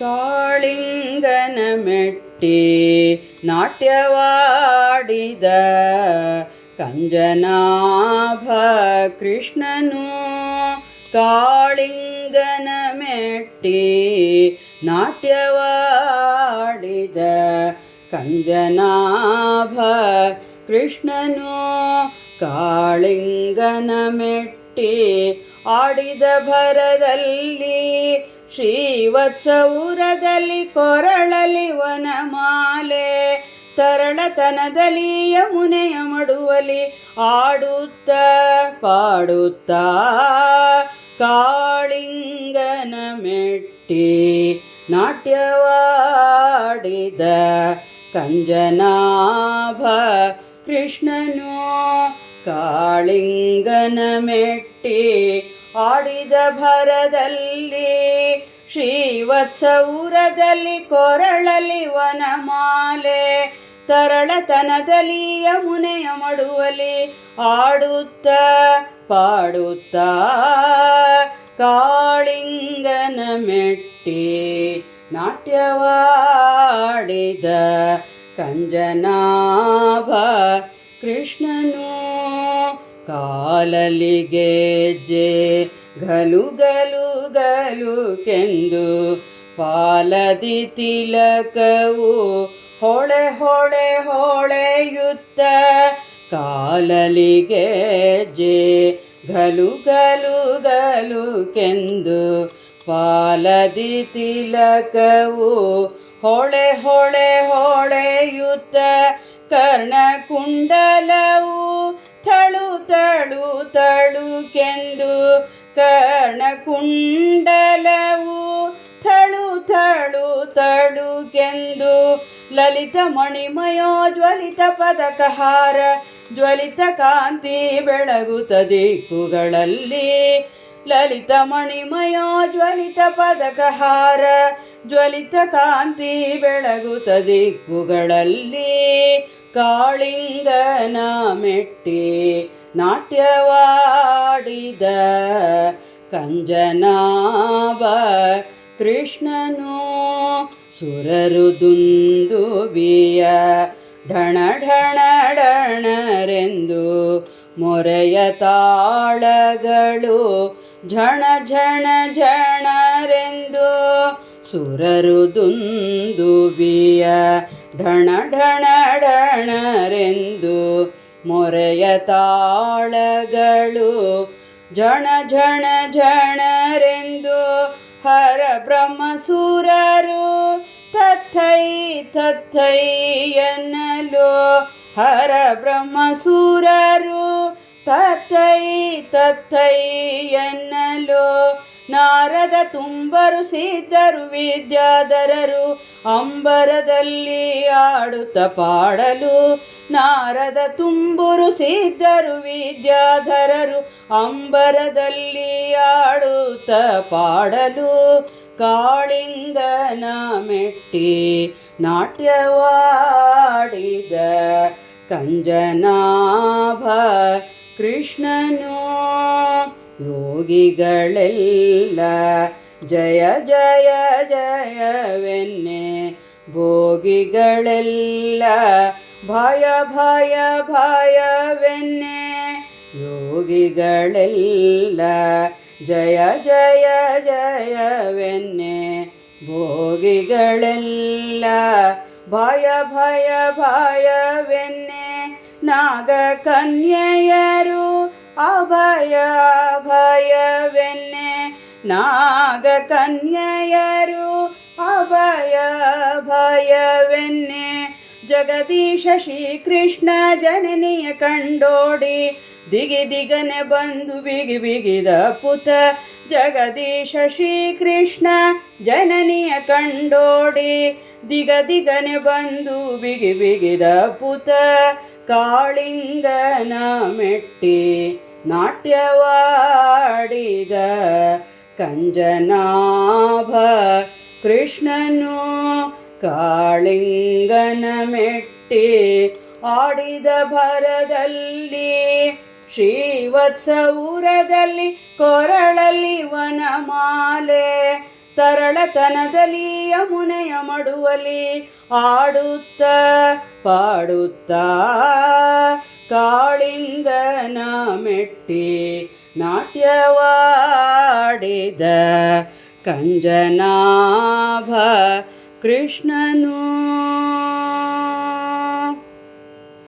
ಕಾಳಿಂಗನ ಮೆಟ್ಟಿ ನಾಟ್ಯವಾಡಿದ ಕಂಜನಾಭ ಕೃಷ್ಣನು. ಕಾಳಿಂಗನ ಮೆಟ್ಟಿ ನಾಟ್ಯವಾಡಿದ ಕಂಜನಾಭ ಕೃಷ್ಣನು. ಕಾಳಿಂಗನ ಮೆಟ್ಟಿ ಆಡಿದ ಭರದಲ್ಲಿ ಶ್ರೀವತ್ಸೌರದಲ್ಲಿ ಕೊರಳಲಿ ವನಮಾಲೆ. ತರಳತನದಲ್ಲಿ ಯಮುನೆಯ ಮಡುವಲಿ ಆಡುತ್ತ ಪಾಡುತ್ತ ಕಾಳಿಂಗನ ಮೆಟ್ಟಿ ನಾಟ್ಯವಾಡಿದ ಕಂಜನಾಭ ಕೃಷ್ಣನು. ಕಾಳಿಂಗನ ಮೆಟ್ಟಿ ಆಡಿದ ಭರದಲ್ಲಿ ಶ್ರೀವತ್ಸೌರದಲ್ಲಿ ಕೊರಳಲಿ ವನಮಾಲೆ. ತರಳತನದಲ್ಲಿ ಯಮುನೆಯ ಮಡುವಲಿ ಆಡುತ್ತ ಪಾಡುತ್ತ ಕಾಳಿಂಗನ ಮೆಟ್ಟಿ ನಾಟ್ಯವಾಡಿದ ಕಂಜನಾಭ ಕೃಷ್ಣನು. ಕಾಲಲಿ ಗೆಜ್ಜೆ ಗಲು ಗಲು ಗಲು ಕೆಂದು ಪಾಲದಿ ತಿಲಕವು ಹೊಳೆ ಹೊಳೆ ಹೊಳೆಯುತ್ತ. ಕಾಲಲಿ ಗೆಜ್ಜೆ ಗಲು ಗಲು ಗಲು ಕೆಂದು ಪಾಲದಿ ತಿಲಕವು ಹೊಳೆ ಹೊಳೆ ಹೊಳೆಯುತ್ತ. ಕರ್ಣಕುಂಡಲವು ಥಳು ಥಳು ಥಳುಕೆಂದು ಕರ್ಣಕುಂಡಲವು ಥಳು ಥಳು ಥಳುಕೆಂದು. ಲಲಿತ ಮಣಿಮಯೋ ಜ್ವಲಿತ ಪದಕಹಾರ ಜ್ವಲಿತ ಕಾಂತಿ ಬೆಳಗುತ್ತ ದಿಕ್ಕುಗಳಲ್ಲಿ. ಲಲಿತ ಮಣಿಮಯೋ ಜ್ವಲಿತ ಪದಕಹಾರ ಜ್ವಲಿತ ಕಾಂತಿ ಬೆಳಗುತ್ತ ದಿಕ್ಕುಗಳಲ್ಲಿ. ಕಾಳಿಂಗನ ಮೆಟ್ಟಿ ನಾಟ್ಯವಾಡಿದ ಕಂಜನಾಭ ಕೃಷ್ಣನು. ಸುರರು ದುಂದುಬಿಯ ಢಣ ಢಣ ಢಣರೆಂದು ಮೊರೆಯ ತಾಳಗಳು ಝಣ ಝಣ ಝಣರೆಂದು. ಸುರರು ದುಂದುಬಿಯ ಢಣ ಢಣ ಢಣರೆಂದು ಮೊರೆಯ ತಾಳಗಳು ಝಣ ಝಣ ಝಣರೆಂದು. ಹರ ಬ್ರಹ್ಮ ಸುರರು ತಥೈ ತಥೈ ಎನ್ನಲು. ಹರ ಬ್ರಹ್ಮ ಸುರರು ತಥೈ ತಥೈ ಎನ್ನಲು. ನಾರದ ತುಂಬರು ಸಿದ್ಧರು ವಿದ್ಯಾಧರರು ಅಂಬರದಲ್ಲಿ ಆಡುತ್ತ ಪಾಡಲು. ನಾರದ ತುಂಬುರು ಸಿದ್ಧರು ವಿದ್ಯಾಧರರು ಅಂಬರದಲ್ಲಿ ಆಡುತ್ತ ಪಾಡಲು. ಕಾಳಿಂಗನ ಮೆಟ್ಟಿ ನಾಟ್ಯವಾಡಿದ ಕಂಜನಾಭ ಕೃಷ್ಣನು. ಯೋಗಿಗಳೆಲ್ಲ ಜಯ ಜಯ ಜಯವೆನ್ನೆ ಭೋಗಿಗಳೆಲ್ಲ ಭಯ ಭಯ ಭಯವೆನ್ನೆ. ಯೋಗಿಗಳೆಲ್ಲ ಜಯ ಜಯ ಜಯವೆನ್ನೆ ಭೋಗಿಗಳೆಲ್ಲ ಭಯ ಭಯ ಭಯವೆನ್ನೆ. ನಾಗ ಕನ್ಯೆಯರು ಅಭಯ ಭಯವೆನ್ನೆ. ನಾಗ ಕನ್ಯೆಯರು ಅಭಯ ಭಯವೆನ್ನೆ. ಜಗದೀಶ ಶ್ರೀಕೃಷ್ಣ ಜನನಿಯ ಕಂಡೋಡಿ ದಿಗಿ ದಿಗನೆ ಬಂದು ಬಿಗಿ ಬಿಗಿದ ಪುತ. ಜಗದೀಶ ಶ್ರೀಕೃಷ್ಣ ಜನನಿಯ ಕಂಡೋಡಿ ದಿಗ ದಿಗನೆ ಬಂದು ಬಿಗಿ ಬಿಗಿದ ಪುತ. ಕಾಳಿಂಗನ ಮೆಟ್ಟಿ ನಾಟ್ಯವಾಡಿದ ಕಂಜನಾಭ ಕೃಷ್ಣನು. ಕಾಳಿಂಗನ ಮೆಟ್ಟಿ ಆಡಿದ ಭರದಲ್ಲಿ ಶ್ರೀವತ್ಸೌರದಲ್ಲಿ ಕೊರಳಲಿ ವನಮಾಲೆ. ತರಳತನದಲ್ಲಿ ಯಮುನೆಯ ಮಡುವಲಿ ಆಡುತ್ತ ಪಾಡುತ್ತಾ ಕಾಳಿಂಗನ ಮೆಟ್ಟಿ ನಾಟ್ಯವಾಡಿದ ಕಂಜನಾಭ ಕೃಷ್ಣನು.